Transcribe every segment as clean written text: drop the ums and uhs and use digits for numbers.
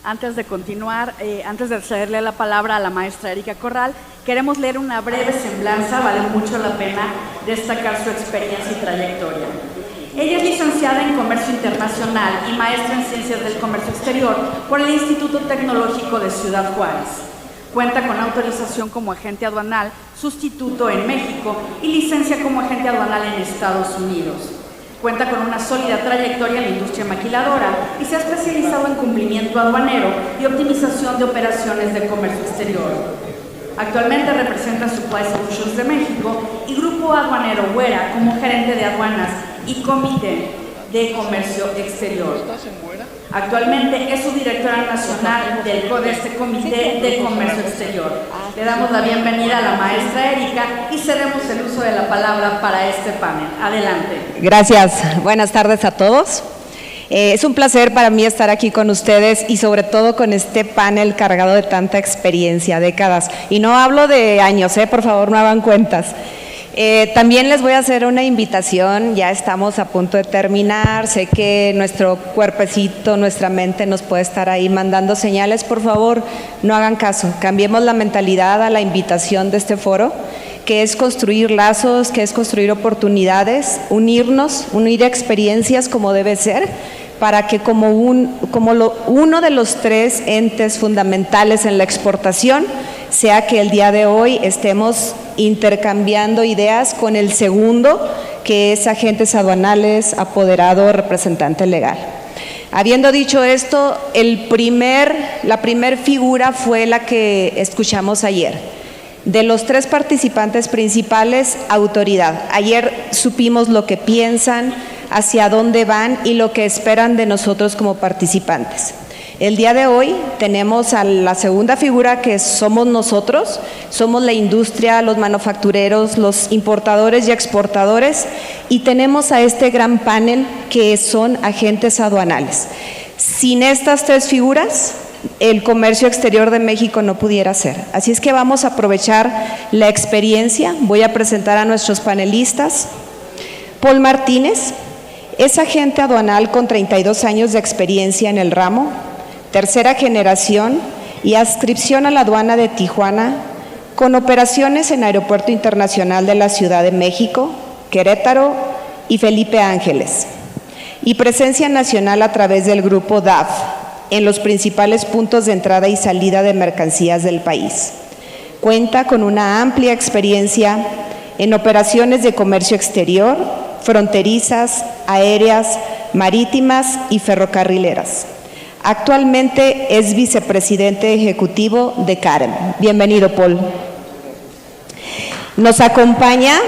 Antes de continuar, antes de cederle la palabra a la maestra Erika Corral, queremos leer una breve semblanza, vale mucho la pena destacar su experiencia y trayectoria. Ella es licenciada en Comercio Internacional y maestra en Ciencias del Comercio Exterior por el Instituto Tecnológico de Ciudad Juárez. Cuenta con autorización como agente aduanal sustituto en México y licencia como agente aduanal en Estados Unidos. Cuenta con una sólida trayectoria en la industria maquiladora y se ha especializado en cumplimiento aduanero y optimización de operaciones de comercio exterior. Actualmente representa Supply Solutions de México y Grupo Aduanero Huera como gerente de aduanas y comité de comercio exterior. Actualmente es subdirectora nacional de este comité de comercio exterior. Le damos la bienvenida a la maestra Erika y cedemos el uso de la palabra para este panel. Adelante. Gracias. Buenas tardes a todos. Es un placer para mí estar aquí con ustedes y sobre todo con este panel cargado de tanta experiencia, décadas. Y no hablo de años, por favor no hagan cuentas. También les voy a hacer una invitación, ya estamos a punto de terminar, sé que nuestro cuerpecito, nuestra mente nos puede estar ahí mandando señales, por favor no hagan caso, cambiemos la mentalidad a la invitación de este foro, que es construir lazos, que es construir oportunidades, unir experiencias como debe ser, para que uno de los tres entes fundamentales en la exportación sea que el día de hoy estemos intercambiando ideas con el segundo, que es agentes aduanales, apoderado, representante legal. Habiendo dicho esto, la primer figura fue la que escuchamos ayer. De los tres participantes principales, autoridad. Ayer supimos lo que piensan, hacia dónde van y lo que esperan de nosotros como participantes. El día de hoy tenemos a la segunda figura, que somos nosotros, somos la industria, los manufactureros, los importadores y exportadores, y tenemos a este gran panel que son agentes aduanales. Sin estas tres figuras, el comercio exterior de México no pudiera ser. Así es que vamos a aprovechar la experiencia. Voy a presentar a nuestros panelistas. Paul Martínez es agente aduanal con 32 años de experiencia en el ramo, tercera generación y adscripción a la aduana de Tijuana, con operaciones en Aeropuerto Internacional de la Ciudad de México, Querétaro y Felipe Ángeles, y presencia nacional a través del grupo DAF en los principales puntos de entrada y salida de mercancías del país. Cuenta con una amplia experiencia en operaciones de comercio exterior, fronterizas, aéreas, marítimas y ferrocarrileras. Actualmente es vicepresidente ejecutivo de CAREM. Bienvenido, Paul. Nos acompaña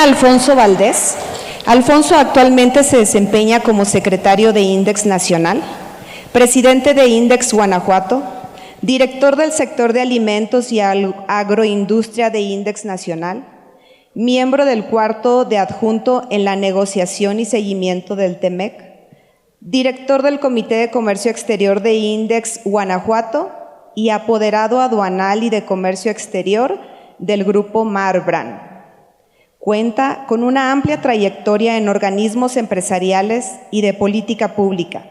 Alfonso Valdés. Alfonso actualmente se desempeña como secretario de INDEX Nacional, presidente de INDEX Guanajuato, director del sector de alimentos y agroindustria de INDEX Nacional, miembro del cuarto de adjunto en la negociación y seguimiento del TEMEC, director del Comité de Comercio Exterior de INDEX Guanajuato y apoderado aduanal y de comercio exterior del Grupo Marbrand. Cuenta con una amplia trayectoria en organismos empresariales y de política pública,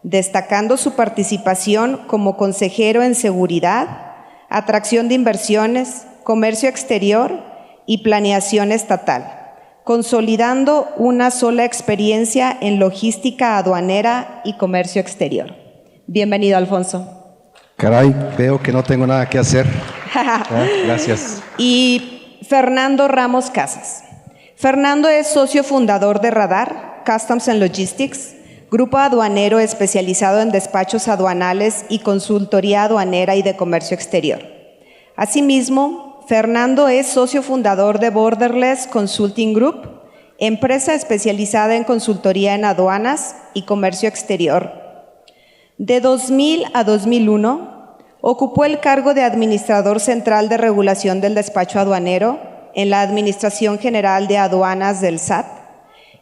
destacando su participación como consejero en seguridad, atracción de inversiones, comercio exterior y planeación estatal, consolidando una sola experiencia en logística aduanera y comercio exterior. Bienvenido, Alfonso. Caray, veo que no tengo nada que hacer. Gracias. Y Fernando Ramos Casas. Fernando es socio fundador de Radar, Customs and Logistics, grupo aduanero especializado en despachos aduanales y consultoría aduanera y de comercio exterior. Asimismo, Fernando es socio fundador de Borderless Consulting Group, empresa especializada en consultoría en aduanas y comercio exterior. De 2000 a 2001, ocupó el cargo de administrador central de regulación del despacho aduanero en la Administración General de Aduanas del SAT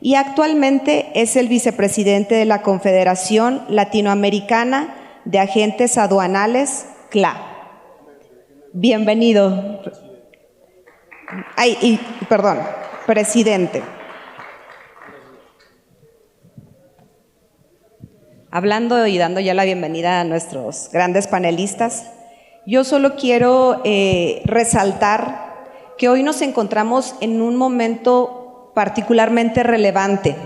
y actualmente es el vicepresidente de la Confederación Latinoamericana de Agentes Aduanales, CLA. Bienvenido. Presidente. hablando y dando ya la bienvenida a nuestros grandes panelistas, yo solo quiero resaltar que hoy nos encontramos en un momento particularmente relevante.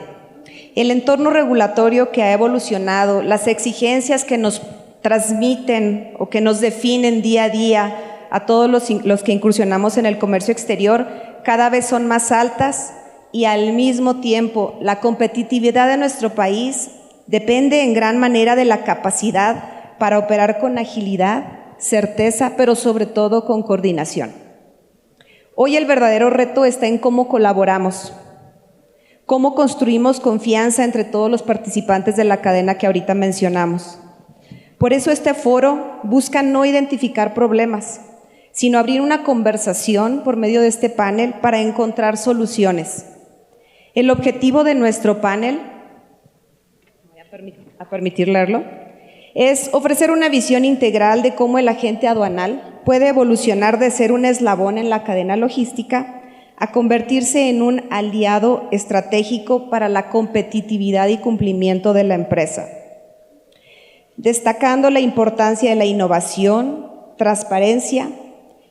El entorno regulatorio que ha evolucionado, las exigencias que nos transmiten o que nos definen día a día a todos los que incursionamos en el comercio exterior, cada vez son más altas y al mismo tiempo la competitividad de nuestro país depende en gran manera de la capacidad para operar con agilidad, certeza, pero sobre todo con coordinación. Hoy el verdadero reto está en cómo colaboramos, cómo construimos confianza entre todos los participantes de la cadena que ahorita mencionamos. Por eso este foro busca no identificar problemas, sino abrir una conversación por medio de este panel para encontrar soluciones. El objetivo de nuestro panel, voy a permitir leerlo, es ofrecer una visión integral de cómo el agente aduanal puede evolucionar de ser un eslabón en la cadena logística a convertirse en un aliado estratégico para la competitividad y cumplimiento de la empresa, destacando la importancia de la innovación, transparencia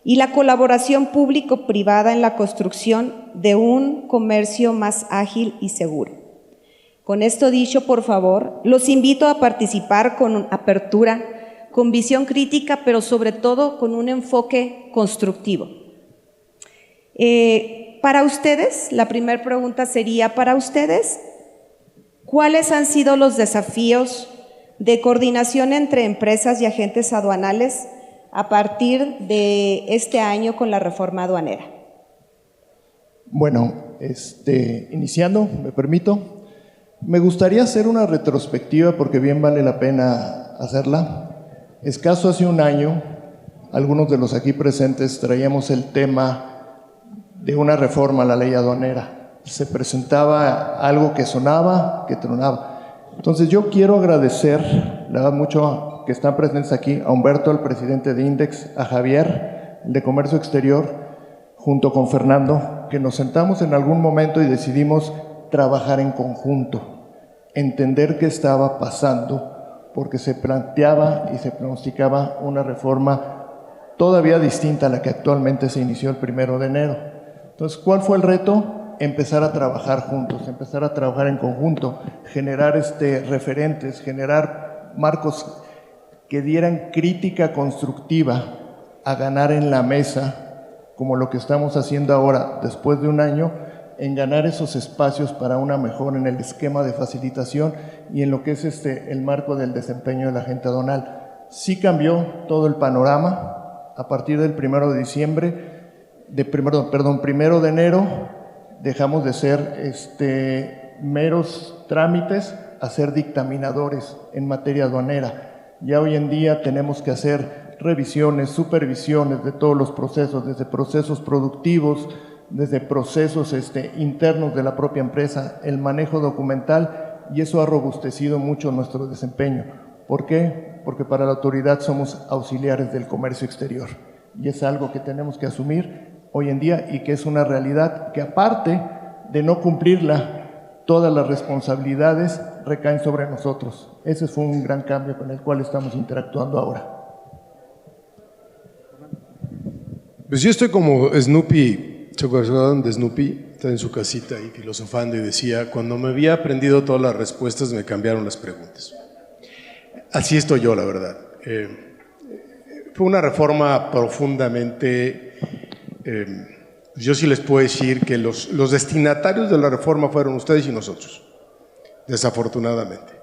y la colaboración público-privada en la construcción de un comercio más ágil y seguro. Con esto dicho, por favor, los invito a participar con apertura, con visión crítica, pero sobre todo con un enfoque constructivo. Para ustedes, la primera pregunta sería, para ustedes, ¿cuáles han sido los desafíos de coordinación entre empresas y agentes aduanales a partir de este año con la reforma aduanera? Bueno, iniciando, me permito, me gustaría hacer una retrospectiva porque bien vale la pena hacerla. Escaso hace un año, algunos de los aquí presentes traíamos el tema de una reforma a la ley aduanera. Se presentaba algo que sonaba, que tronaba. Entonces yo quiero agradecer, le da mucho que están presentes aquí, a Humberto, el presidente de INDEX, a Javier, el de Comercio Exterior, junto con Fernando, que nos sentamos en algún momento y decidimos trabajar en conjunto, entender qué estaba pasando, porque se planteaba y se pronosticaba una reforma todavía distinta a la que actualmente se inició el 1 de enero. Entonces, ¿cuál fue el reto? Empezar a trabajar juntos, empezar a trabajar en conjunto, generar referentes, generar marcos que dieran crítica constructiva a ganar en la mesa, como lo que estamos haciendo ahora, después de un año, en ganar esos espacios para una mejora en el esquema de facilitación y en lo que es el marco del desempeño del agente aduanal. Sí cambió todo el panorama a partir del 1 de diciembre, primero de enero, dejamos de ser meros trámites a ser dictaminadores en materia aduanera. Ya hoy en día tenemos que hacer revisiones, supervisiones de todos los procesos, desde procesos productivos, desde procesos internos de la propia empresa, el manejo documental, y eso ha robustecido mucho nuestro desempeño. ¿Por qué? Porque para la autoridad somos auxiliares del comercio exterior, y es algo que tenemos que asumir hoy en día y que es una realidad que, aparte de no cumplirla, todas las responsabilidades recaen sobre nosotros. Ese fue un gran cambio con el cual estamos interactuando ahora. Pues yo estoy como Snoopy. ¿Se acuerdan de Snoopy? Está en su casita ahí filosofando y decía, cuando me había aprendido todas las respuestas me cambiaron las preguntas. Así estoy yo, la verdad. Fue una reforma profundamente... yo sí les puedo decir que los destinatarios de la reforma fueron ustedes y nosotros, desafortunadamente.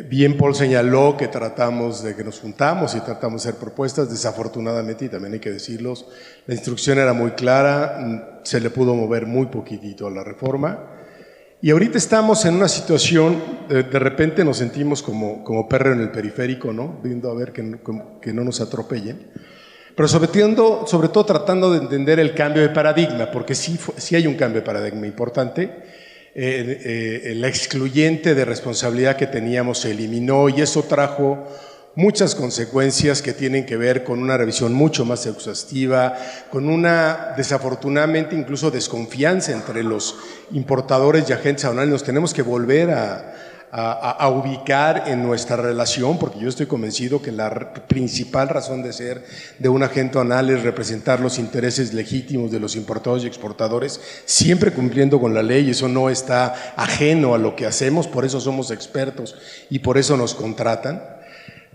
Bien Paul señaló que tratamos de que nos juntamos y tratamos de hacer propuestas, desafortunadamente, y también hay que decirlos, la instrucción era muy clara, se le pudo mover muy poquitito a la reforma, y ahorita estamos en una situación, de repente nos sentimos como perro en el periférico, ¿no? Viendo a ver que no nos atropellen, pero sobre todo tratando de entender el cambio de paradigma, porque sí hay un cambio de paradigma importante. La excluyente de responsabilidad que teníamos se eliminó y eso trajo muchas consecuencias que tienen que ver con una revisión mucho más exhaustiva, con una, desafortunadamente, incluso desconfianza entre los importadores y agentes aduanales. Nos tenemos que volver a a ubicar en nuestra relación, porque yo estoy convencido que la principal razón de ser de un agente aduanal es representar los intereses legítimos de los importadores y exportadores, siempre cumpliendo con la ley. Eso no está ajeno a lo que hacemos, por eso somos expertos y por eso nos contratan.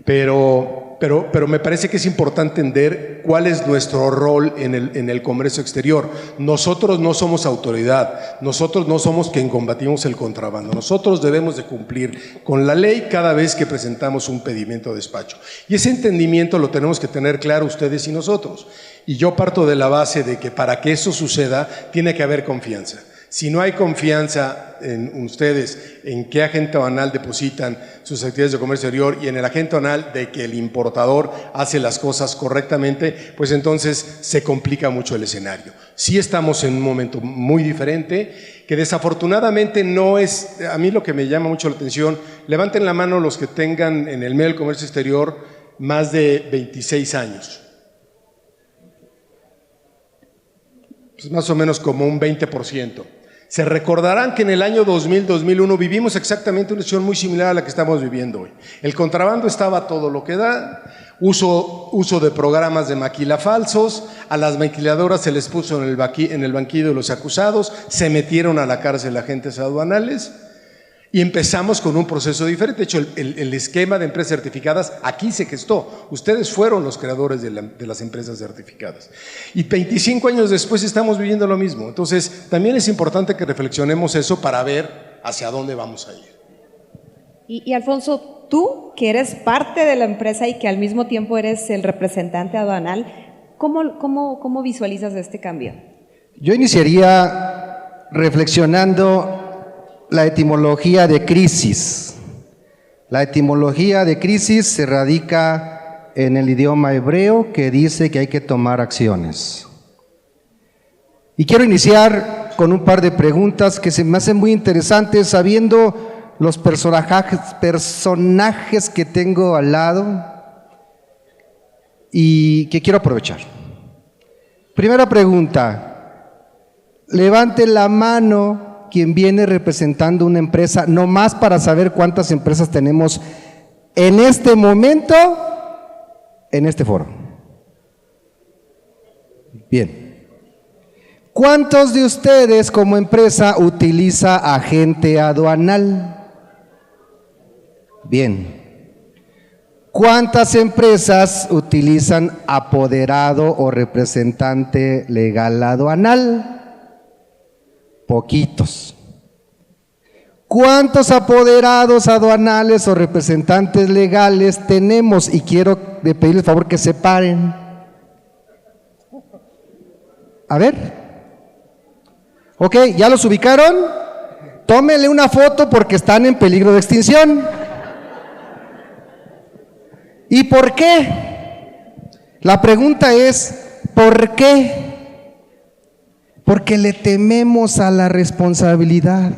Pero me parece que es importante entender cuál es nuestro rol en el comercio exterior. Nosotros no somos autoridad, nosotros no somos quien combatimos el contrabando. Nosotros debemos de cumplir con la ley cada vez que presentamos un pedimento de despacho. Y ese entendimiento lo tenemos que tener claro ustedes y nosotros. Y yo parto de la base de que para que eso suceda tiene que haber confianza. Si no hay confianza en ustedes, en qué agente aduanal depositan sus actividades de comercio exterior y en el agente aduanal de que el importador hace las cosas correctamente, pues entonces se complica mucho el escenario. Sí estamos en un momento muy diferente, que desafortunadamente no es, a mí lo que me llama mucho la atención, levanten la mano los que tengan en el medio del comercio exterior más de 26 años. Pues más o menos como un 20%. Se recordarán que en el año 2000-2001 vivimos exactamente una situación muy similar a la que estamos viviendo hoy. El contrabando estaba a todo lo que da, uso de programas de maquila falsos, a las maquiladoras se les puso en el banquillo de los acusados, se metieron a la cárcel agentes aduanales y empezamos con un proceso diferente. De hecho, el esquema de empresas certificadas aquí se gestó. Ustedes fueron los creadores de las empresas certificadas. Y 25 años después estamos viviendo lo mismo. Entonces, también es importante que reflexionemos eso para ver hacia dónde vamos a ir. Y Alfonso, tú que eres parte de la empresa y que al mismo tiempo eres el representante aduanal, ¿cómo visualizas este cambio? Yo iniciaría reflexionando la etimología de crisis. La etimología de crisis se radica en el idioma hebreo que dice que hay que tomar acciones. Y quiero iniciar con un par de preguntas que se me hacen muy interesantes sabiendo los personajes que tengo al lado y que quiero aprovechar. Primera pregunta, levante la mano quien viene representando una empresa, no más para saber cuántas empresas tenemos en este momento, en este foro. Bien. ¿Cuántos de ustedes como empresa utiliza agente aduanal? Bien. ¿Cuántas empresas utilizan apoderado o representante legal aduanal? Poquitos. ¿Cuántos apoderados aduanales o representantes legales tenemos? Y quiero pedirles el favor que se paren. A ver. Ok, ¿ya los ubicaron? Tómenle una foto porque están en peligro de extinción. ¿Y por qué? La pregunta es, ¿por qué? Porque le tememos a la responsabilidad,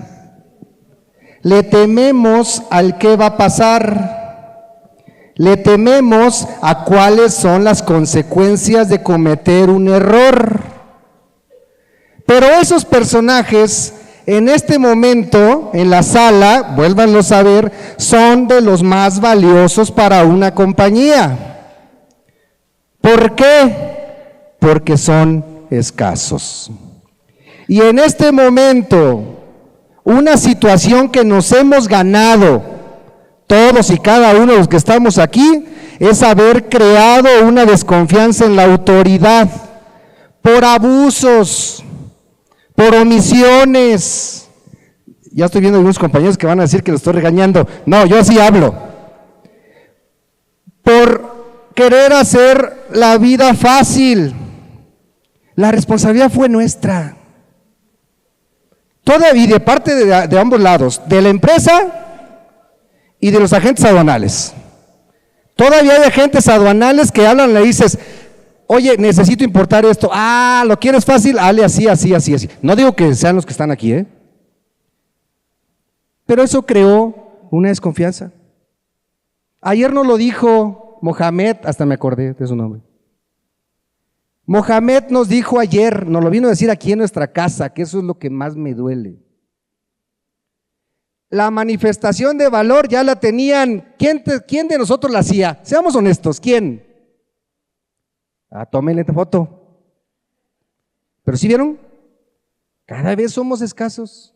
le tememos al qué va a pasar, le tememos a cuáles son las consecuencias de cometer un error. Pero esos personajes en este momento en la sala, vuélvanlo a ver, son de los más valiosos para una compañía. ¿Por qué? Porque son escasos. Y en este momento, una situación que nos hemos ganado, todos y cada uno de los que estamos aquí, es haber creado una desconfianza en la autoridad, por abusos, por omisiones. Ya estoy viendo algunos compañeros que van a decir que los estoy regañando. No, yo así hablo. Por querer hacer la vida fácil. La responsabilidad fue nuestra. Y de parte de ambos lados, de la empresa y de los agentes aduanales. Todavía hay agentes aduanales que hablan, le dices, oye, necesito importar esto. Ah, ¿lo quieres fácil? Hale así. No digo que sean los que están aquí, pero eso creó una desconfianza. Ayer nos lo dijo Mohamed, hasta me acordé de su nombre. Mohamed nos dijo ayer, nos lo vino a decir aquí en nuestra casa, que eso es lo que más me duele. la manifestación de valor ya la tenían. ¿Quién de nosotros la hacía? Seamos honestos, ¿quién? Tómenle foto. ¿Pero sí vieron? Cada vez somos escasos.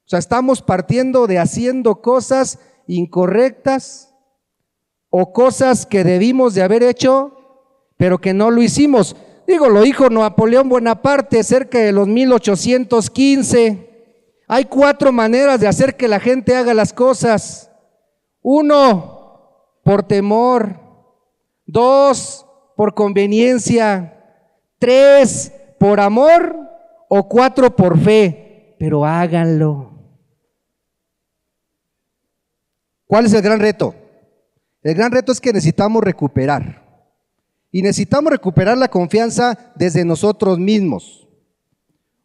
O sea, estamos partiendo de haciendo cosas incorrectas o cosas que debimos de haber hecho, pero que no lo hicimos. Digo, lo dijo Napoleón Bonaparte cerca de los 1815. Hay 4 maneras de hacer que la gente haga las cosas. 1, por temor. 2, por conveniencia. 3, por amor. O 4, por fe. Pero háganlo. ¿Cuál es el gran reto? El gran reto es que necesitamos recuperar. Y necesitamos recuperar la confianza desde nosotros mismos.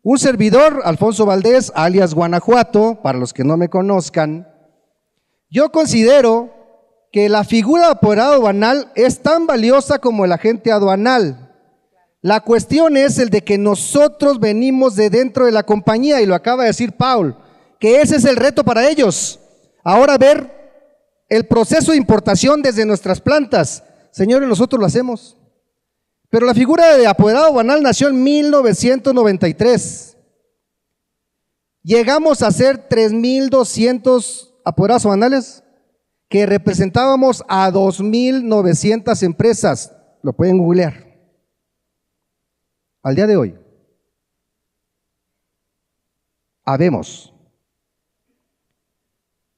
Un servidor, Alfonso Valdés, alias Guanajuato, para los que no me conozcan, yo considero que la figura de apoderado aduanal es tan valiosa como el agente aduanal. La cuestión es el de que nosotros venimos de dentro de la compañía, y lo acaba de decir Paul, que ese es el reto para ellos. Ahora ver el proceso de importación desde nuestras plantas. Señores, nosotros lo hacemos. Pero la figura de apoderado aduanal nació en 1993. Llegamos a ser 3,200 apoderados aduanales que representábamos a 2,900 empresas. Lo pueden googlear. Al día de hoy, habemos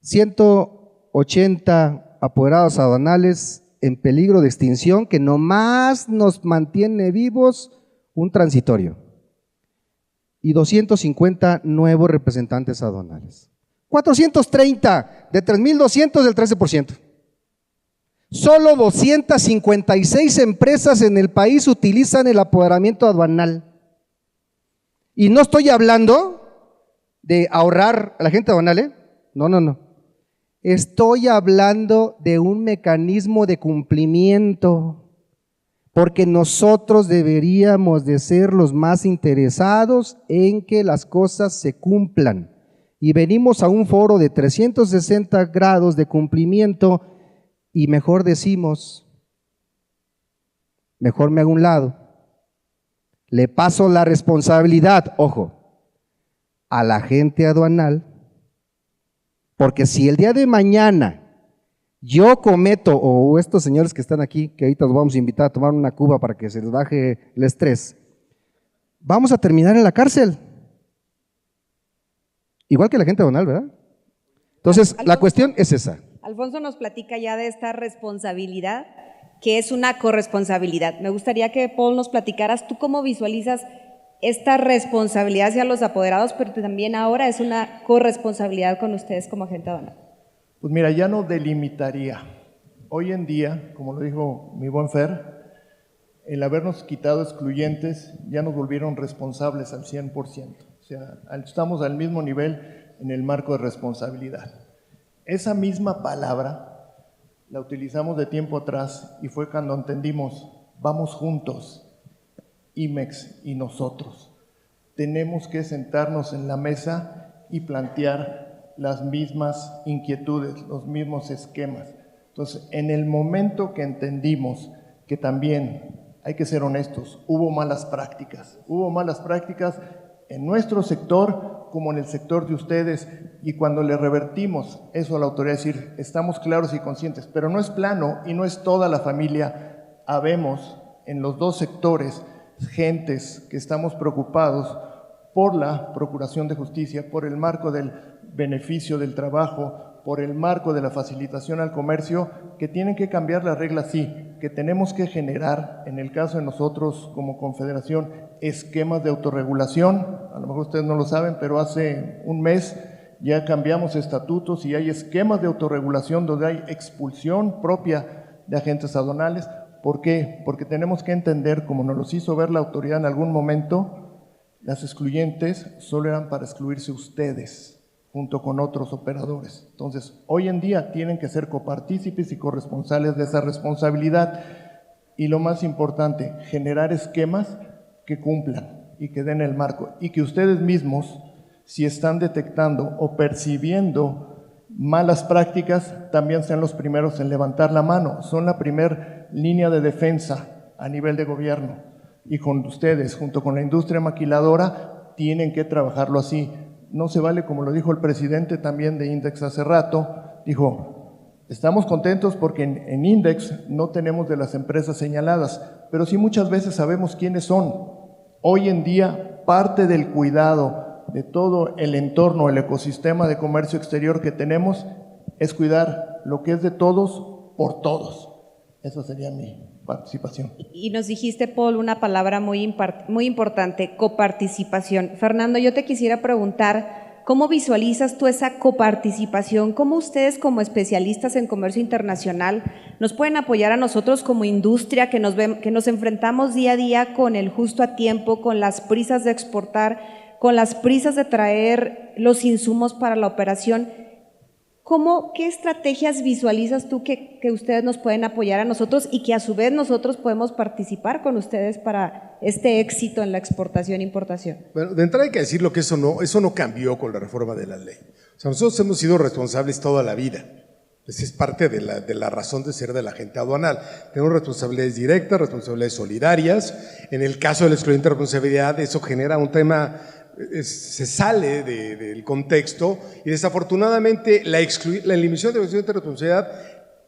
180 apoderados aduanales en peligro de extinción, que nomás nos mantiene vivos un transitorio, y 250 nuevos representantes aduanales. 430 de 3,200 del 13%. Solo 256 empresas en el país utilizan el apoderamiento aduanal. Y no estoy hablando de ahorrar a la gente aduanal, no. Estoy hablando de un mecanismo de cumplimiento, porque nosotros deberíamos de ser los más interesados en que las cosas se cumplan. Y venimos a un foro de 360 grados de cumplimiento y mejor decimos, mejor me hago a un lado, le paso la responsabilidad, ojo, a la gente aduanal. Porque si el día de mañana yo cometo, o estos señores que están aquí, que ahorita los vamos a invitar a tomar una cuba para que se les baje el estrés, vamos a terminar en la cárcel. Igual que la gente aduanal, ¿verdad? Entonces, la cuestión es esa. Alfonso nos platica ya de esta responsabilidad, que es una corresponsabilidad. Me gustaría que, Paul, nos platicaras tú cómo visualizas esta responsabilidad hacia los apoderados, pero también ahora es una corresponsabilidad con ustedes como agente aduanal. Pues mira, ya no delimitaría. Hoy en día, como lo dijo mi buen Fer, el habernos quitado excluyentes ya nos volvieron responsables al 100%. O sea, estamos al mismo nivel en el marco de responsabilidad. Esa misma palabra la utilizamos de tiempo atrás y fue cuando entendimos, vamos juntos, IMEX y nosotros. Tenemos que sentarnos en la mesa y plantear las mismas inquietudes, los mismos esquemas. Entonces, en el momento que entendimos que también hay que ser honestos, hubo malas prácticas en nuestro sector como en el sector de ustedes, y cuando le revertimos eso a la autoridad, decir, estamos claros y conscientes, pero no es plano y no es toda la familia, habemos en los dos sectores gentes que estamos preocupados por la procuración de justicia, por el marco del beneficio del trabajo, por el marco de la facilitación al comercio, que tienen que cambiar las reglas, sí, que tenemos que generar, en el caso de nosotros como confederación, esquemas de autorregulación. A lo mejor ustedes no lo saben, pero hace un mes ya cambiamos estatutos y hay esquemas de autorregulación donde hay expulsión propia de agentes aduanales. ¿Por qué? Porque tenemos que entender, como nos los hizo ver la autoridad en algún momento, las excluyentes solo eran para excluirse ustedes, junto con otros operadores. Entonces, hoy en día tienen que ser copartícipes y corresponsables de esa responsabilidad. Y lo más importante, generar esquemas que cumplan y que den el marco. Y que ustedes mismos si están detectando o percibiendo malas prácticas, también sean los primeros en levantar la mano. Son la primer línea de defensa a nivel de gobierno. Y con ustedes, junto con la industria maquiladora, tienen que trabajarlo así. No se vale, como lo dijo el presidente también de Index hace rato, dijo, estamos contentos porque en Index no tenemos de las empresas señaladas, pero sí muchas veces sabemos quiénes son. Hoy en día, parte del cuidado de todo el entorno, el ecosistema de comercio exterior que tenemos, es cuidar lo que es de todos por todos. Esa sería mi participación. Y nos dijiste, Paul, una palabra muy importante, coparticipación. Fernando, yo te quisiera preguntar, ¿cómo visualizas tú esa coparticipación? ¿Cómo ustedes como especialistas en comercio internacional nos pueden apoyar a nosotros como industria que nos enfrentamos día a día con el justo a tiempo, con las prisas de exportar, con las prisas de traer los insumos para la operación? ¿Qué estrategias visualizas tú que ustedes nos pueden apoyar a nosotros y que a su vez nosotros podemos participar con ustedes para este éxito en la exportación e importación? Bueno, de entrada hay que decirlo que eso no cambió con la reforma de la ley. O sea, nosotros hemos sido responsables toda la vida. Esa es parte de la razón de ser de la agente aduanal. Tenemos responsabilidades directas, responsabilidades solidarias. En el caso de la excluyente responsabilidad, eso genera un tema, se sale del contexto y desafortunadamente la eliminación de la excluyente responsabilidad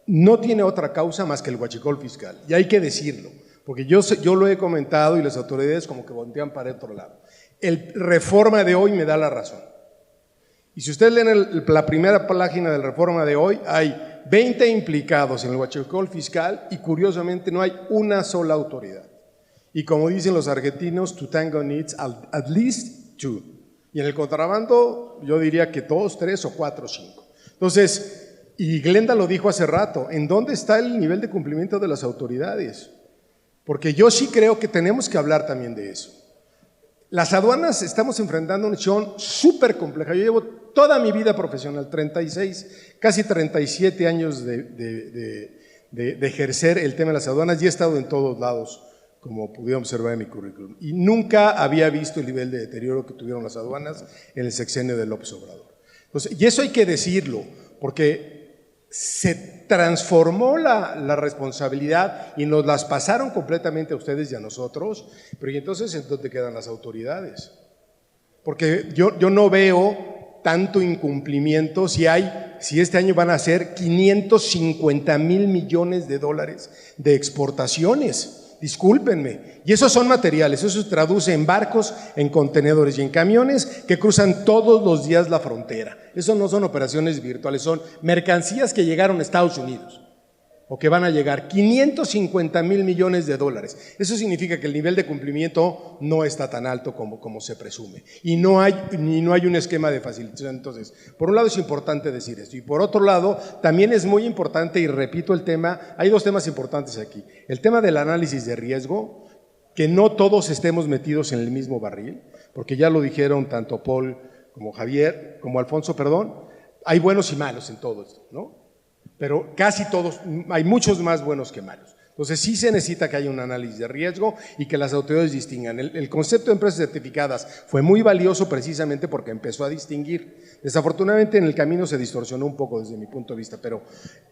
no tiene otra causa más que el huachicol fiscal. Y hay que decirlo, porque yo lo he comentado y las autoridades como que voltean para otro lado. El reforma de hoy me da la razón. Y si ustedes leen la primera página de la reforma de hoy, hay 20 implicados en el huachicol fiscal y curiosamente no hay una sola autoridad. Y como dicen los argentinos, to tango needs at least two. Y en el contrabando yo diría que 2, 3 o 4 o 5. Entonces, y Glenda lo dijo hace rato, ¿en dónde está el nivel de cumplimiento de las autoridades? Porque yo sí creo que tenemos que hablar también de eso. Las aduanas estamos enfrentando una situación súper compleja. Yo llevo toda mi vida profesional, 36, casi 37 años de ejercer el tema de las aduanas y he estado en todos lados, como pudieron observar en mi currículum. Y nunca había visto el nivel de deterioro que tuvieron las aduanas en el sexenio de López Obrador. Entonces, y eso hay que decirlo, porque se transformó la responsabilidad y nos las pasaron completamente a ustedes y a nosotros, pero ¿y entonces en dónde quedan las autoridades? Porque yo no veo tanto incumplimiento si este año van a ser 550,000 millones de dólares de exportaciones. Discúlpenme, y esos son materiales, eso se traduce en barcos, en contenedores y en camiones que cruzan todos los días la frontera. Eso no son operaciones virtuales, son mercancías que llegaron a Estados Unidos o que van a llegar, 550,000 millones de dólares. Eso significa que el nivel de cumplimiento no está tan alto como se presume y no hay un esquema de facilitación. Entonces, por un lado es importante decir esto y por otro lado también es muy importante, y repito el tema, hay dos temas importantes aquí. El tema del análisis de riesgo, que no todos estemos metidos en el mismo barril, porque ya lo dijeron tanto Paul como Javier, como Alfonso, perdón, hay buenos y malos en todo esto, ¿no? Pero casi todos, hay muchos más buenos que malos. Entonces sí se necesita que haya un análisis de riesgo y que las autoridades distingan. El concepto de empresas certificadas fue muy valioso precisamente porque empezó a distinguir. Desafortunadamente en el camino se distorsionó un poco desde mi punto de vista, pero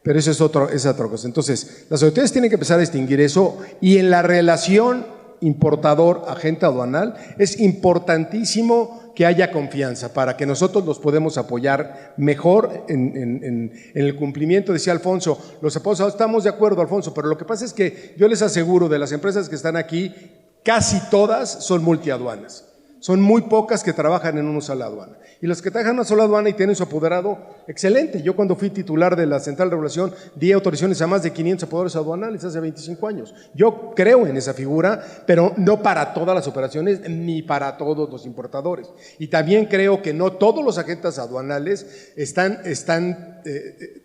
eso es otra cosa. Entonces las autoridades tienen que empezar a distinguir eso y en la relación importador-agente aduanal es importantísimo que haya confianza para que nosotros los podemos apoyar mejor en el cumplimiento. Decía Alfonso, los apoyados, estamos de acuerdo, Alfonso, pero lo que pasa es que yo les aseguro de las empresas que están aquí, casi todas son multiaduanas. Son muy pocas que trabajan en una sola aduana. Y los que trabajan en una sola aduana y tienen su apoderado, excelente. Yo cuando fui titular de la Central de Regulación di autorizaciones a más de 500 apoderadores aduanales hace 25 años. Yo creo en esa figura, pero no para todas las operaciones ni para todos los importadores. Y también creo que no todos los agentes aduanales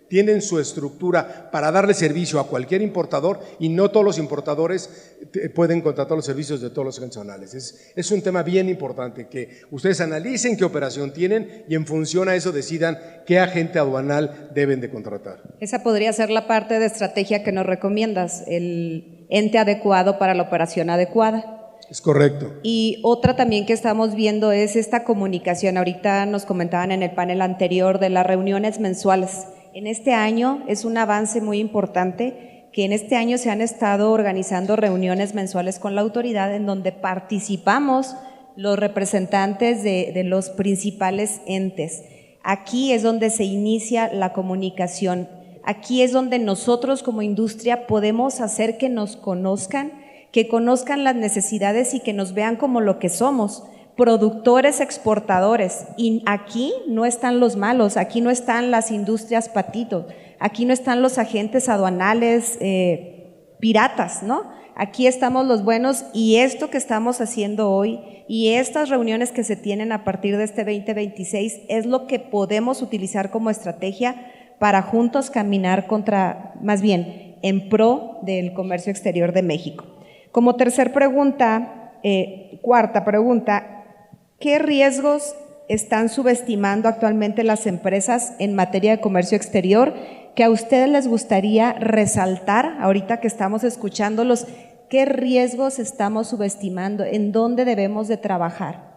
tienen su estructura para darle servicio a cualquier importador y no todos los importadores pueden contratar los servicios de todos los agentes aduanales. Es un tema bien importante que ustedes analicen qué operación tienen y en función a eso decidan qué agente aduanal deben de contratar. Esa podría ser la parte de estrategia que nos recomiendas, el ente adecuado para la operación adecuada. Es correcto. Y otra también que estamos viendo es esta comunicación. Ahorita nos comentaban en el panel anterior de las reuniones mensuales. En este año es un avance muy importante que en este año se han estado organizando reuniones mensuales con la autoridad en donde participamos los representantes de los principales entes. Aquí es donde se inicia la comunicación. Aquí es donde nosotros como industria podemos hacer que nos conozcan, que conozcan las necesidades y que nos vean como lo que somos, productores, exportadores. Y aquí no están los malos, aquí no están las industrias patitos, aquí no están los agentes aduanales piratas, ¿no? Aquí estamos los buenos y esto que estamos haciendo hoy y estas reuniones que se tienen a partir de este 2026 es lo que podemos utilizar como estrategia para juntos caminar más bien, en pro del comercio exterior de México. Como cuarta pregunta, ¿qué riesgos están subestimando actualmente las empresas en materia de comercio exterior que a ustedes les gustaría resaltar ahorita que estamos escuchándolos? ¿Qué riesgos estamos subestimando? ¿En dónde debemos de trabajar?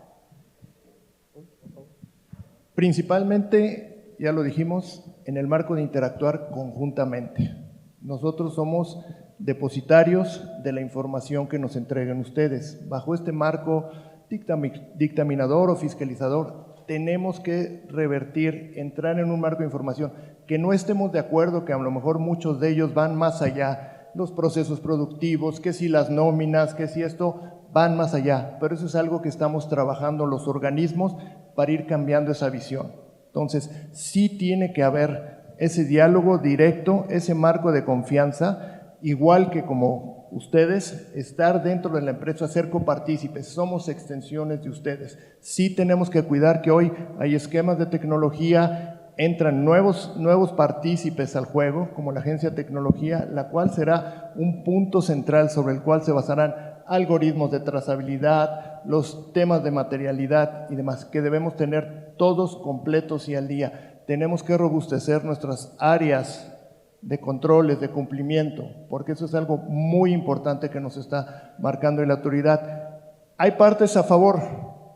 Principalmente, ya lo dijimos, en el marco de interactuar conjuntamente. Nosotros somos depositarios de la información que nos entreguen ustedes. Bajo este marco dictaminador o fiscalizador, tenemos que revertir, entrar en un marco de información, que no estemos de acuerdo, que a lo mejor muchos de ellos van más allá, los procesos productivos, que si las nóminas, que si esto, van más allá, pero eso es algo que estamos trabajando los organismos para ir cambiando esa visión. Entonces, sí tiene que haber ese diálogo directo, ese marco de confianza, igual que como ustedes, estar dentro de la empresa, ser copartícipes, somos extensiones de ustedes. Sí tenemos que cuidar que hoy hay esquemas de tecnología, entran nuevos partícipes al juego, como la Agencia de Tecnología, la cual será un punto central sobre el cual se basarán algoritmos de trazabilidad, los temas de materialidad y demás, que debemos tener todos completos y al día. Tenemos que robustecer nuestras áreas de controles, de cumplimiento, porque eso es algo muy importante que nos está marcando la autoridad. Hay partes a favor,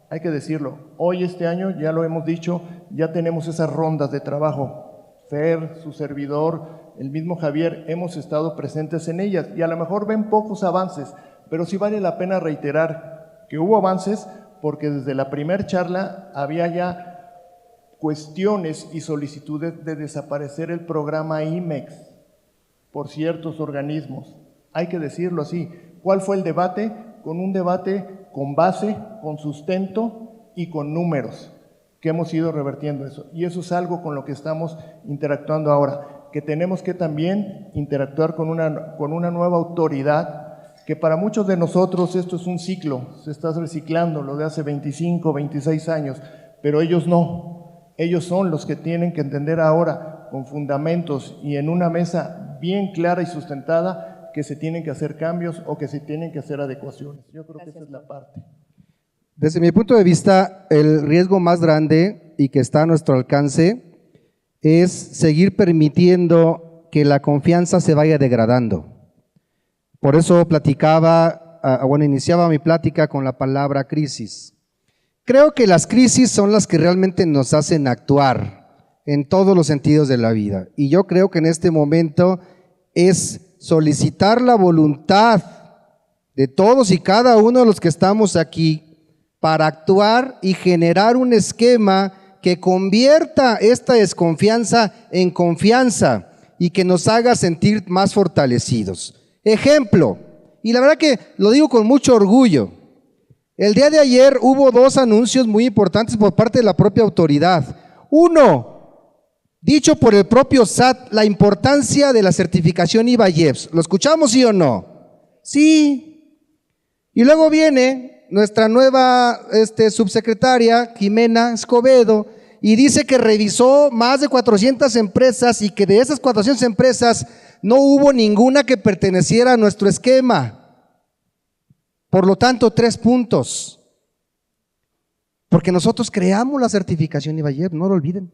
hay que decirlo. Hoy, este año, ya lo hemos dicho, ya tenemos esas rondas de trabajo. Fer, su servidor, el mismo Javier, hemos estado presentes en ellas y a lo mejor ven pocos avances, pero sí vale la pena reiterar que hubo avances porque desde la primera charla había ya cuestiones y solicitudes de desaparecer el programa IMEX por ciertos organismos. Hay que decirlo así. ¿Cuál fue el debate? Con un debate con base, con sustento y con números, que hemos ido revertiendo eso. Y eso es algo con lo que estamos interactuando ahora, que tenemos que también interactuar con una nueva autoridad, que para muchos de nosotros esto es un ciclo, se está reciclando lo de hace 25, 26 años, pero ellos no. Ellos son los que tienen que entender ahora, con fundamentos y en una mesa bien clara y sustentada, que se tienen que hacer cambios o que se tienen que hacer adecuaciones. Yo creo que esa es la parte. Desde mi punto de vista, el riesgo más grande y que está a nuestro alcance es seguir permitiendo que la confianza se vaya degradando. Por eso iniciaba mi plática con la palabra crisis. Creo que las crisis son las que realmente nos hacen actuar en todos los sentidos de la vida. Y yo creo que en este momento es solicitar la voluntad de todos y cada uno de los que estamos aquí para actuar y generar un esquema que convierta esta desconfianza en confianza y que nos haga sentir más fortalecidos. Ejemplo, y la verdad que lo digo con mucho orgullo, el día de ayer hubo dos anuncios muy importantes por parte de la propia autoridad. Uno, dicho por el propio SAT, la importancia de la certificación IVA-IEPS. ¿Lo escuchamos, sí o no? Sí. Y luego viene nuestra nueva subsecretaria, Jimena Escobedo, y dice que revisó más de 400 empresas y que de esas 400 empresas no hubo ninguna que perteneciera a nuestro esquema. Por lo tanto, 3 puntos. Porque nosotros creamos la certificación IVA-IEPS, no lo olviden.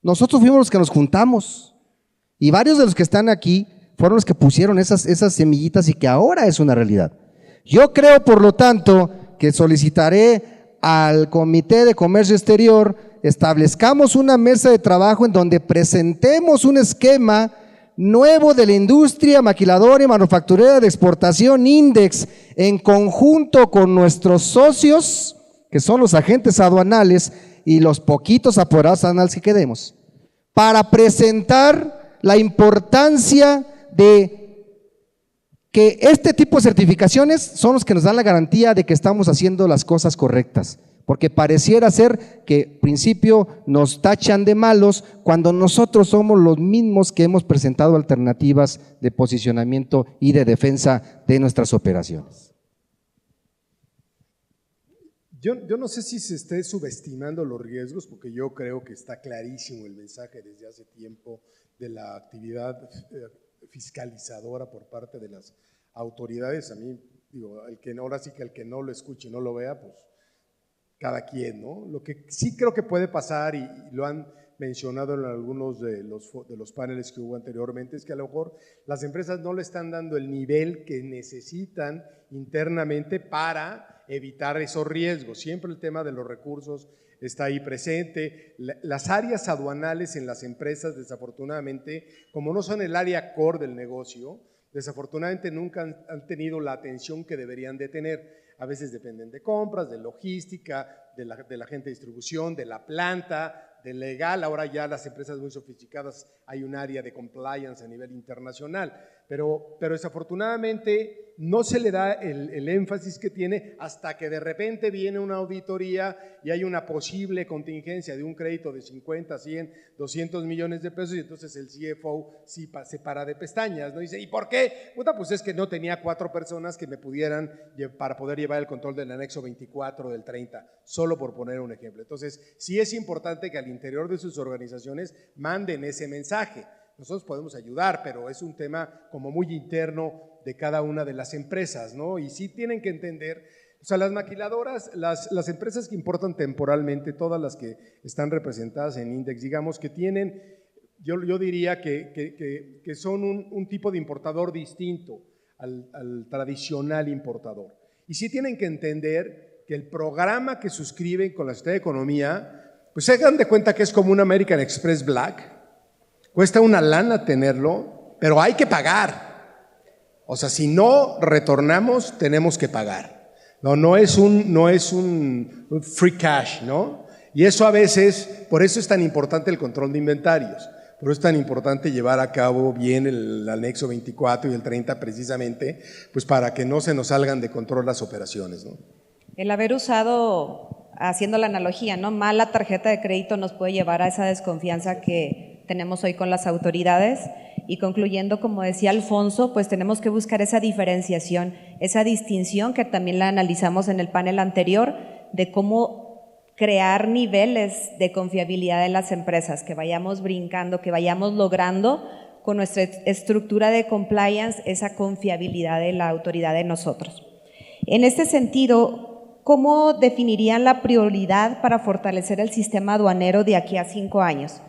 Nosotros fuimos los que nos juntamos y varios de los que están aquí fueron los que pusieron esas semillitas y que ahora es una realidad. Yo creo, por lo tanto, que solicitaré al Comité de Comercio Exterior establezcamos una mesa de trabajo en donde presentemos un esquema nuevo de la industria maquiladora y manufacturera de exportación INDEX en conjunto con nuestros socios, que son los agentes aduanales y los poquitos apoderados aduanales que quedemos, para presentar la importancia de que este tipo de certificaciones son los que nos dan la garantía de que estamos haciendo las cosas correctas, porque pareciera ser que al principio nos tachan de malos cuando nosotros somos los mismos que hemos presentado alternativas de posicionamiento y de defensa de nuestras operaciones. Yo no sé si se esté subestimando los riesgos, porque yo creo que está clarísimo el mensaje desde hace tiempo de la actividad fiscalizadora por parte de las autoridades. A mí, digo, ahora sí que el que no lo escuche y no lo vea, pues cada quien, ¿no? Lo que sí creo que puede pasar, y lo han mencionado en algunos de los paneles que hubo anteriormente, es que a lo mejor las empresas no le están dando el nivel que necesitan internamente para evitar esos riesgos. Siempre el tema de los recursos está ahí presente. Las áreas aduanales en las empresas, desafortunadamente, como no son el área core del negocio, desafortunadamente nunca han tenido la atención que deberían de tener. A veces dependen de compras, de logística, de la gente de distribución, de la planta, de legal. Ahora ya las empresas muy sofisticadas hay un área de compliance a nivel internacional, pero desafortunadamente no se le da el énfasis que tiene hasta que de repente viene una auditoría y hay una posible contingencia de un crédito de 50, 100, 200 millones de pesos, y entonces el CFO sí se para de pestañas, ¿no? Dice, ¿y por qué? Puta, pues es que no tenía 4 personas que me pudieran para poder llevar el control del anexo 24 del 30, solo por poner un ejemplo. Entonces, sí es importante que al interior de sus organizaciones manden ese mensaje. Nosotros podemos ayudar, pero es un tema como muy interno de cada una de las empresas, ¿no? Y sí tienen que entender, o sea, las maquiladoras, las empresas que importan temporalmente, todas las que están representadas en INDEX, digamos que tienen, yo diría que son un tipo de importador distinto al tradicional importador. Y sí tienen que entender que el programa que suscriben con la Secretaría de Economía, pues se dan de cuenta que es como un American Express Black. Cuesta una lana tenerlo, pero hay que pagar. O sea, si no retornamos, tenemos que pagar. No es un free cash, ¿no? Y eso a veces, por eso es tan importante el control de inventarios. Por eso es tan importante llevar a cabo bien el anexo 24 y el 30 precisamente, pues para que no se nos salgan de control las operaciones, ¿no? El haber usado, haciendo la analogía, ¿no? Mal la tarjeta de crédito nos puede llevar a esa desconfianza que tenemos hoy con las autoridades. Y concluyendo, como decía Alfonso, pues tenemos que buscar esa diferenciación, esa distinción que también la analizamos en el panel anterior, de cómo crear niveles de confiabilidad en las empresas, que vayamos brincando, que vayamos logrando con nuestra estructura de compliance esa confiabilidad de la autoridad de nosotros. En este sentido, ¿cómo definirían la prioridad para fortalecer el sistema aduanero de aquí a 5 años?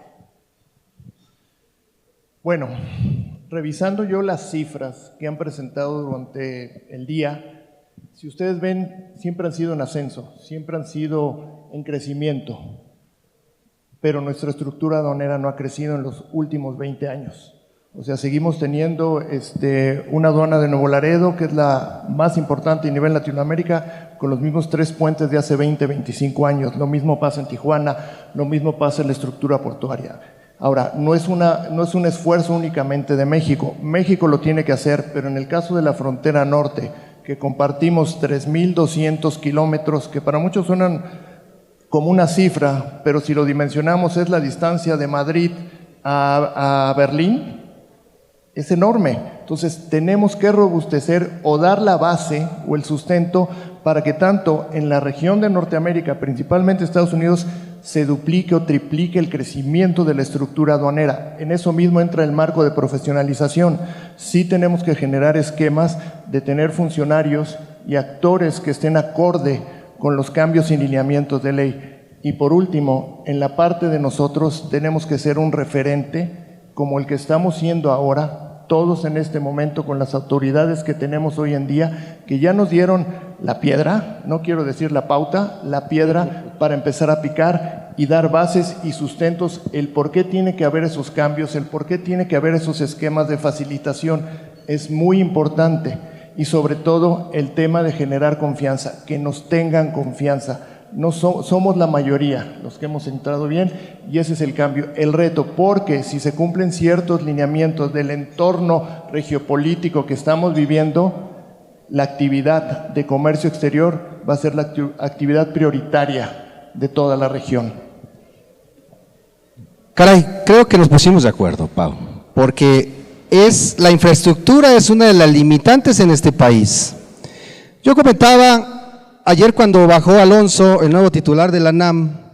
Bueno, revisando yo las cifras que han presentado durante el día, si ustedes ven, siempre han sido en ascenso, siempre han sido en crecimiento, pero nuestra estructura aduanera no ha crecido en los últimos 20 años. O sea, seguimos teniendo una aduana de Nuevo Laredo, que es la más importante a nivel Latinoamérica, con los mismos 3 puentes de hace 20, 25 años. Lo mismo pasa en Tijuana, lo mismo pasa en la estructura portuaria. Ahora, no es un esfuerzo únicamente de México. México lo tiene que hacer, pero en el caso de la frontera norte, que compartimos 3.200 kilómetros, que para muchos suenan como una cifra, pero si lo dimensionamos es la distancia de Madrid a Berlín, es enorme. Entonces tenemos que robustecer o dar la base o el sustento para que tanto en la región de Norteamérica, principalmente Estados Unidos, se duplique o triplique el crecimiento de la estructura aduanera. En eso mismo entra el marco de profesionalización. Sí tenemos que generar esquemas de tener funcionarios y actores que estén acorde con los cambios y lineamientos de ley. Y por último, en la parte de nosotros tenemos que ser un referente como el que estamos siendo ahora todos en este momento con las autoridades que tenemos hoy en día, que ya nos dieron la piedra, no quiero decir la pauta, la piedra para empezar a picar y dar bases y sustentos, el por qué tiene que haber esos cambios, el por qué tiene que haber esos esquemas de facilitación, es muy importante. Y sobre todo el tema de generar confianza, que nos tengan confianza. No somos la mayoría los que hemos entrado bien y ese es el cambio, el reto, porque si se cumplen ciertos lineamientos del entorno regiopolítico que estamos viviendo, la actividad de comercio exterior va a ser la actividad prioritaria de toda la región. Caray, creo que nos pusimos de acuerdo, Pau, porque la infraestructura es una de las limitantes en este país. Yo comentaba ayer cuando bajó Alonso, el nuevo titular de la NAM,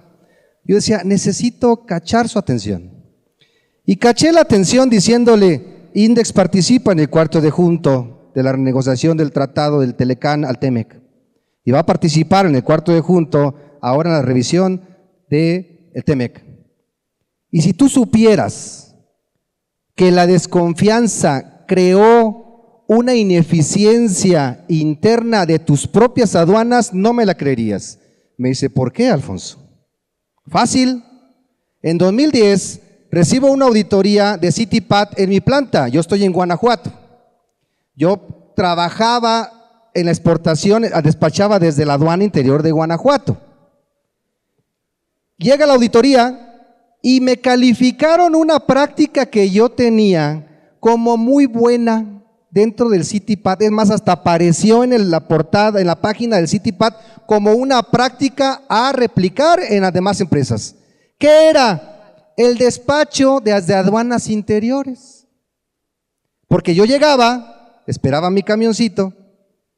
yo decía, necesito cachar su atención. Y caché la atención diciéndole, Index participa en el cuarto de junto de la renegociación del tratado del Telecán al TEMEC. Y va a participar en el cuarto de junto ahora en la revisión del TEMEC. Y si tú supieras que la desconfianza creó una ineficiencia interna de tus propias aduanas, no me la creerías. Me dice, ¿por qué, Alfonso? Fácil. En 2010 recibo una auditoría de CityPat en mi planta. Yo estoy en Guanajuato. Yo trabajaba en la exportación, despachaba desde la aduana interior de Guanajuato. Llega la auditoría y me calificaron una práctica que yo tenía como muy buena dentro del CityPat, es más, hasta apareció en la portada, en la página del CityPat, como una práctica a replicar en las demás empresas. ¿Qué era? El despacho de aduanas interiores. Porque yo llegaba, esperaba mi camioncito,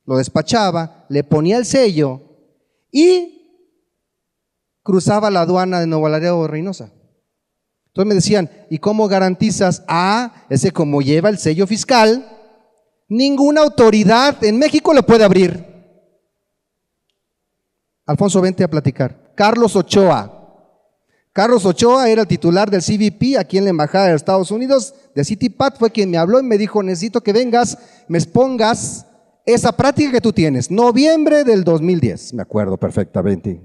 lo despachaba, le ponía el sello y cruzaba la aduana de Nuevo Laredo Reynosa. Entonces me decían, ¿y cómo garantizas? Ese como lleva el sello fiscal, ninguna autoridad en México le puede abrir. Alfonso, vente a platicar. Carlos Ochoa. Carlos Ochoa era el titular del CBP aquí en la Embajada de Estados Unidos, de CityPat, fue quien me habló y me dijo, necesito que vengas, me expongas esa práctica que tú tienes. Noviembre del 2010, me acuerdo perfectamente.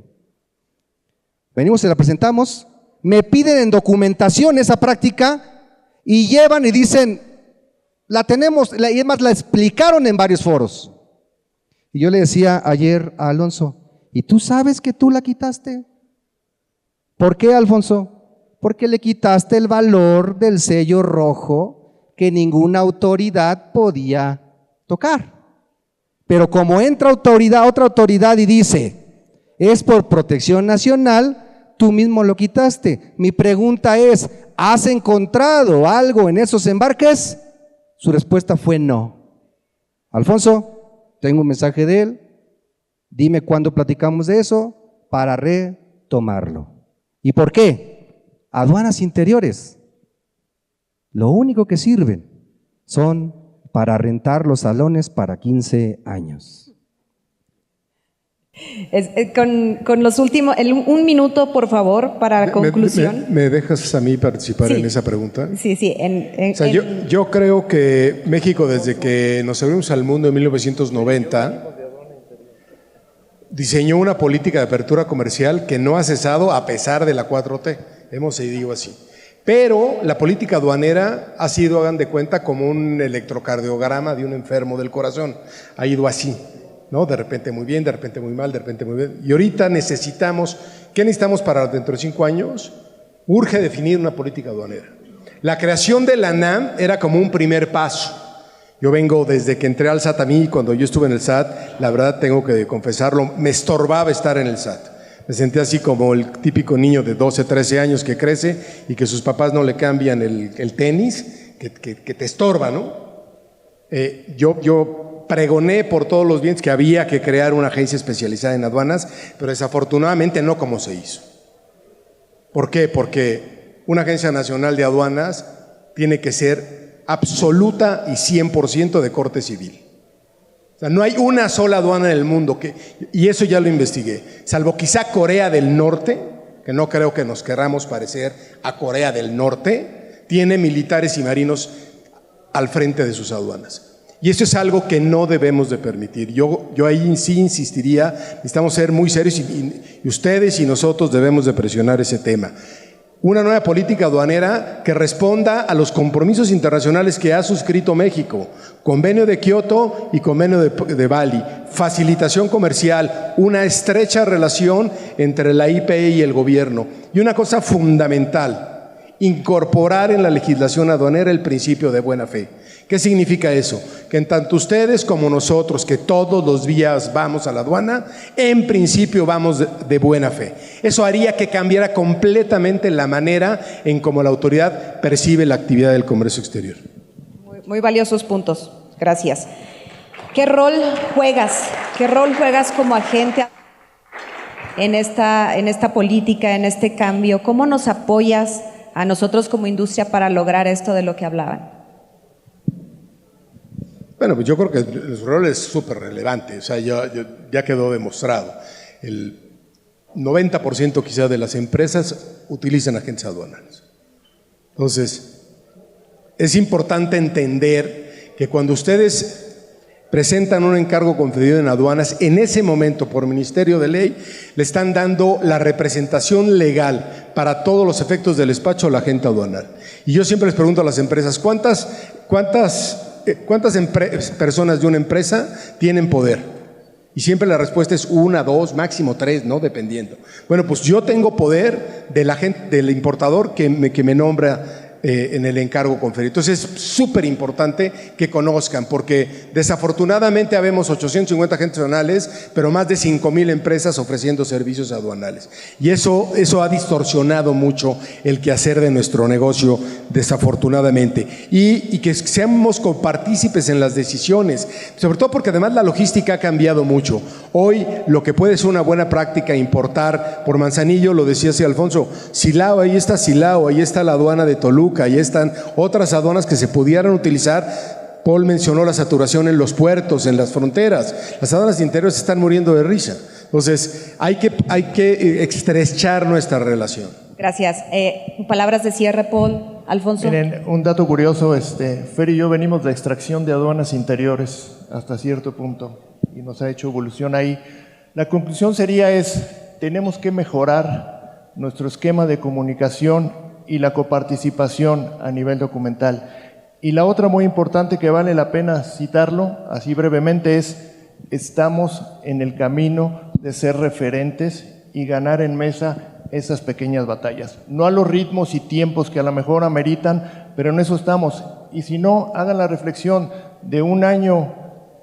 Venimos y la presentamos, me piden en documentación esa práctica y llevan y dicen, la tenemos, y además la explicaron en varios foros. Y yo le decía ayer a Alonso, ¿y tú sabes que tú la quitaste? ¿Por qué, Alfonso? Porque le quitaste el valor del sello rojo que ninguna autoridad podía tocar. Pero como entra otra autoridad y dice, es por protección nacional, tú mismo lo quitaste. Mi pregunta es, ¿has encontrado algo en esos embarques? Su respuesta fue no. Alfonso, tengo un mensaje de él, dime cuándo platicamos de eso para retomarlo. ¿Y por qué? Aduanas interiores, lo único que sirven son para rentar los salones para 15 años. Con los últimos, un minuto por favor para la conclusión. ¿Me dejas a mí participar en esa pregunta? Sí. Yo creo que México, desde que nos abrimos al mundo en 1990, diseñó una política de apertura comercial que no ha cesado a pesar de la 4T, hemos seguido así. Pero la política aduanera ha sido, hagan de cuenta, como un electrocardiograma de un enfermo del corazón, ha ido así, ¿no? De repente muy bien, de repente muy mal, de repente muy bien. Y ahorita necesitamos, ¿qué necesitamos para dentro de 5 años? Urge definir una política aduanera. La creación de la NAM era como un primer paso. Yo vengo desde que entré al SAT, a mí cuando yo estuve en el SAT, la verdad tengo que confesarlo, me estorbaba estar en el SAT. Me sentía así como el típico niño de 12, 13 años que crece y que sus papás no le cambian el tenis, que te estorba, ¿no? Yo pregoné por todos los bienes que había que crear una agencia especializada en aduanas, pero desafortunadamente no como se hizo. ¿Por qué? Porque una agencia nacional de aduanas tiene que ser absoluta y 100% de corte civil. O sea, no hay una sola aduana en el mundo, y eso ya lo investigué, salvo quizá Corea del Norte, que no creo que nos querramos parecer a Corea del Norte, tiene militares y marinos al frente de sus aduanas. Y eso es algo que no debemos de permitir. Yo ahí sí insistiría, necesitamos ser muy serios y ustedes y nosotros debemos de presionar ese tema. Una nueva política aduanera que responda a los compromisos internacionales que ha suscrito México, Convenio de Kioto y Convenio de Bali, facilitación comercial, una estrecha relación entre la IPE y el gobierno. Y una cosa fundamental, incorporar en la legislación aduanera el principio de buena fe. ¿Qué significa eso? Que en tanto ustedes como nosotros, que todos los días vamos a la aduana, en principio vamos de buena fe. Eso haría que cambiara completamente la manera en cómo la autoridad percibe la actividad del comercio exterior. Muy valiosos puntos. Gracias. ¿Qué rol juegas? ¿Qué rol juegas como agente en esta política, en este cambio? ¿Cómo nos apoyas a nosotros como industria para lograr esto de lo que hablaban? Bueno, pues yo creo que el rol es súper relevante, o sea, ya quedó demostrado. El 90% quizá de las empresas utilizan agentes aduanales. Entonces, es importante entender que cuando ustedes presentan un encargo concedido en aduanas, en ese momento por Ministerio de Ley, le están dando la representación legal para todos los efectos del despacho al agente aduanal. Y yo siempre les pregunto a las empresas, ¿cuántas personas de una empresa tienen poder? Y siempre la respuesta es 1, 2, máximo 3, ¿no? Dependiendo. Bueno, pues yo tengo poder del importador que me nombra en el encargo conferido. Entonces es súper importante que conozcan, porque desafortunadamente habemos 850 agentes aduanales, pero más de 5,000 empresas ofreciendo servicios aduanales. Y eso ha distorsionado mucho el quehacer de nuestro negocio, desafortunadamente. Y que seamos copartícipes en las decisiones, sobre todo porque además la logística ha cambiado mucho. Hoy lo que puede ser una buena práctica importar por Manzanillo, lo decía así Alfonso, Silao, ahí está la aduana de Toluca, ahí están otras aduanas que se pudieran utilizar. Paul mencionó la saturación en los puertos, en las fronteras. Las aduanas de interior se están muriendo de risa. Entonces, hay que estrechar nuestra relación. Gracias. Palabras de cierre, Paul. Alfonso. Miren, un dato curioso, Fer y yo venimos de extracción de aduanas interiores hasta cierto punto y nos ha hecho evolución ahí. La conclusión sería tenemos que mejorar nuestro esquema de comunicación y la coparticipación a nivel documental. Y la otra muy importante que vale la pena citarlo, así brevemente, estamos en el camino de ser referentes y ganar en mesa esas pequeñas batallas. No a los ritmos y tiempos que a lo mejor ameritan, pero en eso estamos. Y si no, hagan la reflexión de un año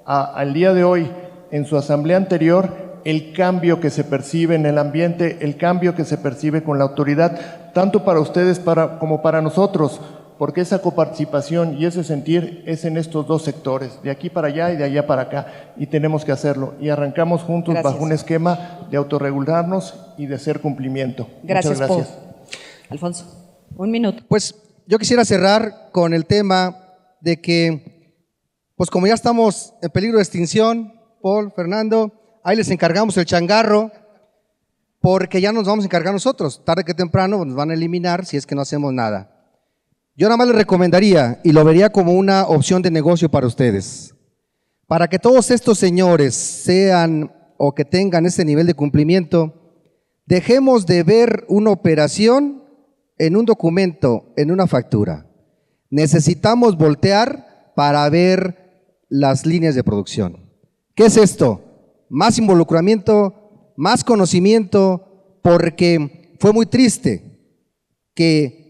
al día de hoy, en su asamblea anterior, el cambio que se percibe en el ambiente, el cambio que se percibe con la autoridad, tanto para ustedes como para nosotros, porque esa coparticipación y ese sentir es en estos dos sectores, de aquí para allá y de allá para acá, y tenemos que hacerlo. Y arrancamos juntos bajo un esquema de autorregularnos y de hacer cumplimiento. Gracias, muchas gracias. Paul. Alfonso, 1 minuto. Pues yo quisiera cerrar con el tema de que, pues como ya estamos en peligro de extinción, Paul, Fernando, ahí les encargamos el changarro, porque ya nos vamos a encargar nosotros. Tarde que temprano nos van a eliminar si es que no hacemos nada. Yo nada más les recomendaría, y lo vería como una opción de negocio para ustedes, para que todos estos señores sean o que tengan ese nivel de cumplimiento, dejemos de ver una operación en un documento, en una factura. Necesitamos voltear para ver las líneas de producción. ¿Qué es esto? Más involucramiento, más conocimiento, porque fue muy triste que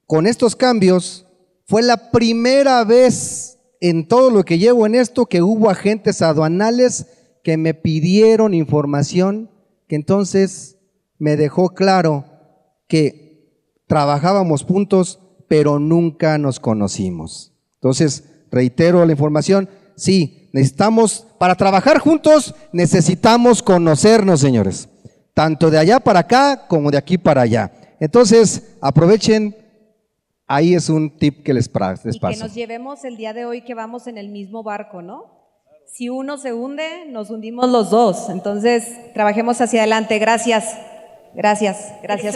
con estos cambios fue la primera vez en todo lo que llevo en esto que hubo agentes aduanales que me pidieron información, que entonces me dejó claro que trabajábamos juntos, pero nunca nos conocimos. Entonces, reitero la información, sí, necesitamos, para trabajar juntos, necesitamos conocernos, señores, tanto de allá para acá como de aquí para allá. Entonces, aprovechen. Ahí es un tip que les paso. Y que nos llevemos el día de hoy que vamos en el mismo barco, ¿no? Si uno se hunde, nos hundimos los dos. Entonces, trabajemos hacia adelante. Gracias. Gracias,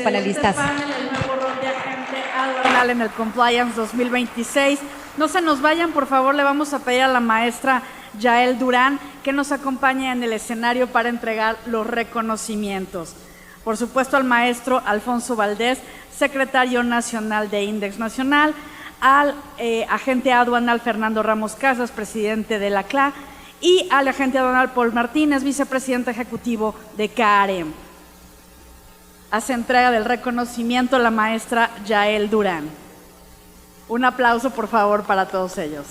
panelistas. Panel, el nuevo rol de agente aduanal en el Compliance 2026. No se nos vayan, por favor, le vamos a pedir a la maestra Yael Durán que nos acompañe en el escenario para entregar los reconocimientos. Por supuesto, al maestro Alfonso Valdés, secretario nacional de Index Nacional, al agente aduanal Fernando Ramos Casas, presidente de la CLA, y al agente aduanal Paul Martínez, vicepresidente ejecutivo de CAREM. Hace entrega del reconocimiento la maestra Yael Durán. Un aplauso, por favor, para todos ellos.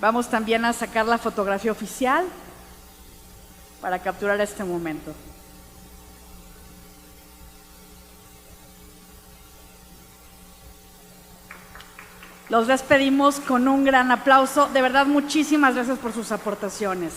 Vamos también a sacar la fotografía oficial para capturar este momento. Los despedimos con un gran aplauso. De verdad, muchísimas gracias por sus aportaciones.